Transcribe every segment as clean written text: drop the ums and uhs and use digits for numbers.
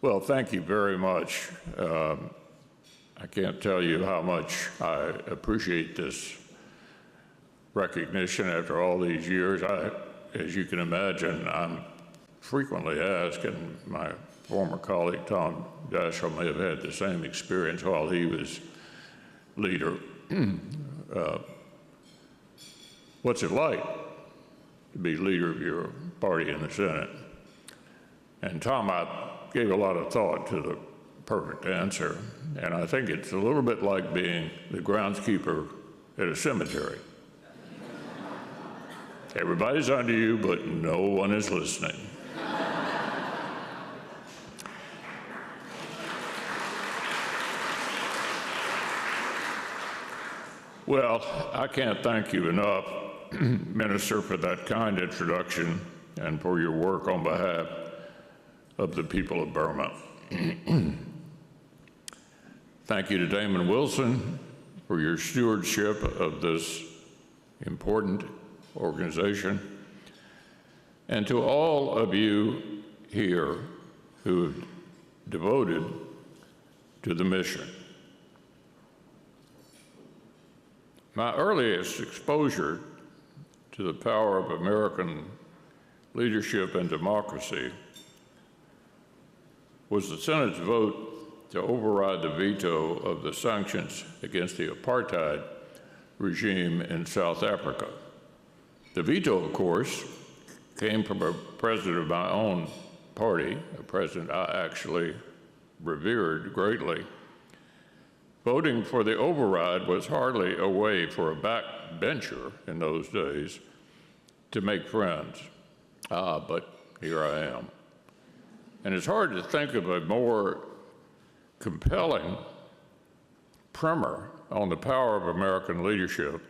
Well, thank you very much. I can't tell you how much I appreciate this recognition after all these years. As you can imagine, I'm frequently asked, and my former colleague Tom Daschle may have had the same experience while he was leader. What's it like to be leader of your party in the Senate? And Tom, I gave a lot of thought to the perfect answer, and I think it's a little bit like being the groundskeeper at a cemetery. Everybody's under you, but no one is listening. Well, I can't thank you enough, Minister, for that kind introduction and for your work on behalf of the people of Burma. Thank you to Damon Wilson for your stewardship of this important organization, and to all of you here who have devoted to the mission. My earliest exposure to the power of American leadership and democracy was the Senate's vote to override the veto of the sanctions against the apartheid regime in South Africa. The veto, of course, came from a president of my own party, a president I actually revered greatly. Voting for the override was hardly a way for a backbencher in those days to make friends. But here I am. And it's hard to think of a more compelling primer on the power of American leadership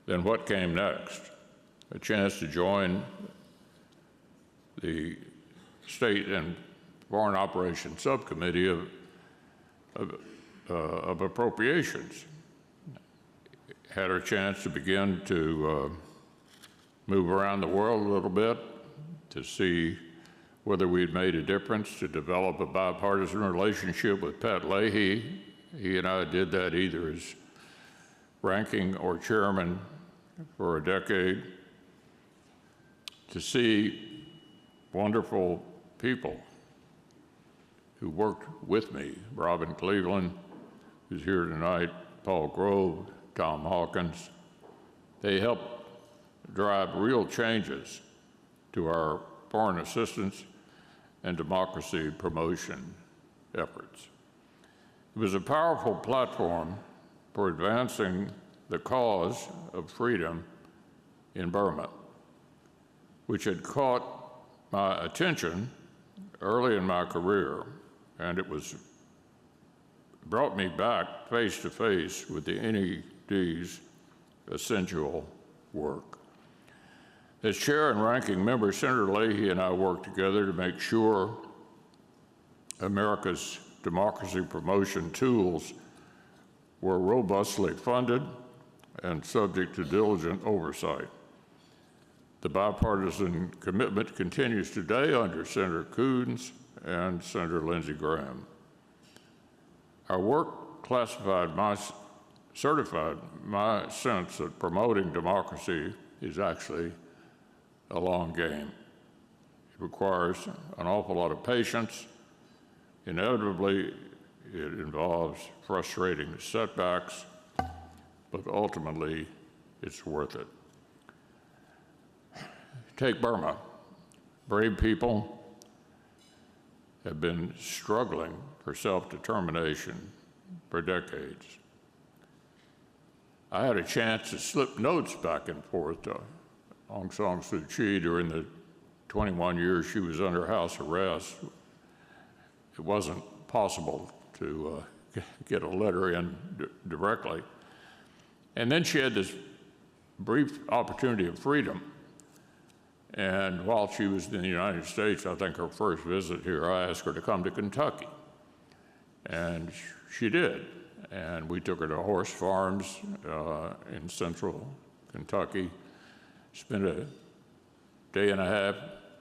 than what came next. A chance to join the State and Foreign Operations Subcommittee of Appropriations. Had a chance to begin to move around the world a little bit to see whether we'd made a difference, to develop a bipartisan relationship with Pat Leahy. He and I did that either as ranking or chairman for a decade, to see wonderful people who worked with me, Robin Cleveland, who's here tonight, Paul Grove, Tom Hawkins. They helped drive real changes to our foreign assistance and democracy promotion efforts. It was a powerful platform for advancing the cause of freedom in Burma, which had caught my attention early in my career, and it brought me back face to face with the NED's essential work. As chair and ranking member, Senator Leahy and I worked together to make sure America's democracy promotion tools were robustly funded and subject to diligent oversight. The bipartisan commitment continues today under Senator Coons and Senator Lindsey Graham. Our work certified my sense that promoting democracy is actually a long game. It requires an awful lot of patience. Inevitably, it involves frustrating setbacks, but ultimately, it's worth it. Take Burma. Brave people have been struggling for self-determination for decades. I had a chance to slip notes back and forth to Aung San Suu Kyi during the 21 years she was under house arrest. It wasn't possible to get a letter in directly. And then she had this brief opportunity of freedom. And while she was in the United States, I think her first visit here, I asked her to come to Kentucky. And she did. And we took her to horse farms in central Kentucky, spent a day and a half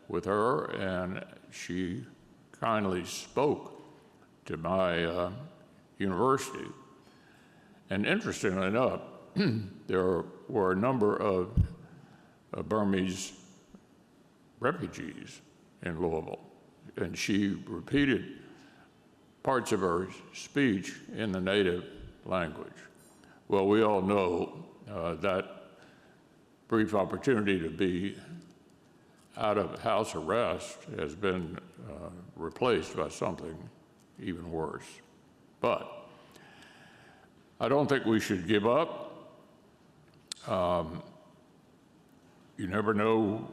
with her, and she kindly spoke to my university. And interestingly enough, there were a number of Burmese refugees in Louisville, and she repeated parts of her speech in the native language. Well, we all know that brief opportunity to be out of house arrest has been replaced by something even worse. But I don't think we should give up. You never know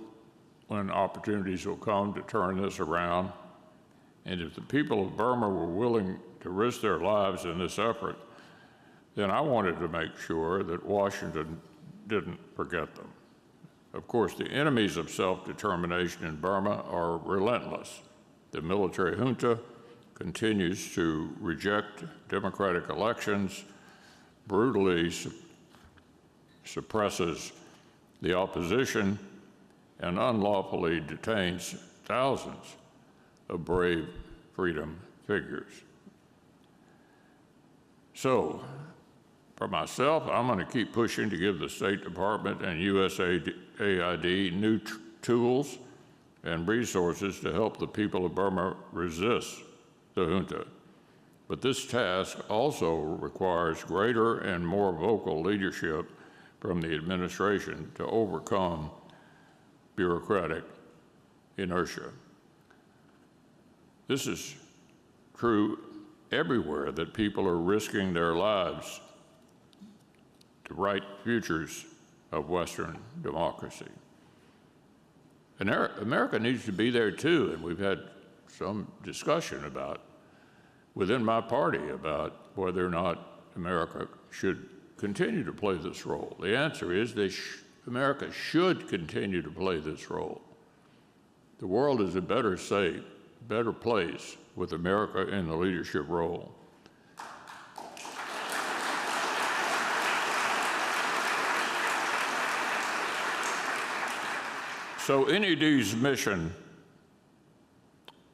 when opportunities will come to turn this around. And if the people of Burma were willing to risk their lives in this effort, then I wanted to make sure that Washington didn't forget them. Of course, the enemies of self-determination in Burma are relentless. The military junta continues to reject democratic elections, brutally suppresses the opposition, and unlawfully detains thousands of brave freedom figures. So, for myself, I'm going to keep pushing to give the State Department and USAID new tools and resources to help the people of Burma resist the junta. But this task also requires greater and more vocal leadership from the administration to overcome bureaucratic inertia. This is true everywhere that people are risking their lives to right futures of Western democracy. And America needs to be there too, and we've had some discussion within my party about whether or not America should continue to play this role. The answer is America should continue to play this role. The world is a better place with America in the leadership role. So NED's mission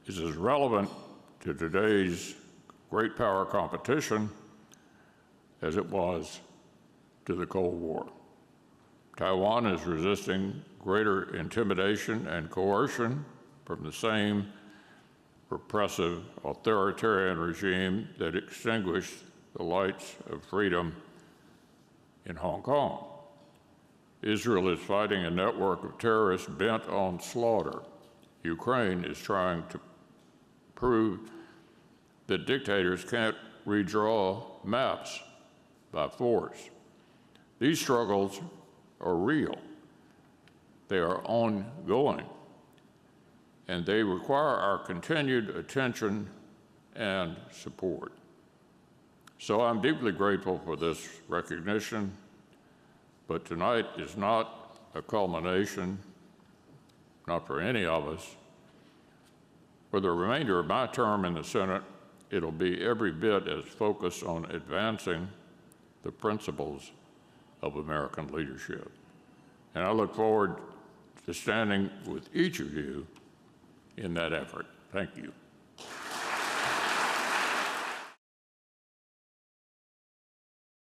is as relevant to today's great power competition as it was to the Cold War. Taiwan is resisting greater intimidation and coercion from the same repressive authoritarian regime that extinguished the lights of freedom in Hong Kong. Israel is fighting a network of terrorists bent on slaughter. Ukraine is trying to prove that dictators can't redraw maps by force. These struggles are real. They are ongoing, and they require our continued attention and support. So I'm deeply grateful for this recognition, but tonight is not a culmination, not for any of us. For the remainder of my term in the Senate, it'll be every bit as focused on advancing the principles of American leadership. And I look forward to standing with each of you in that effort. Thank you.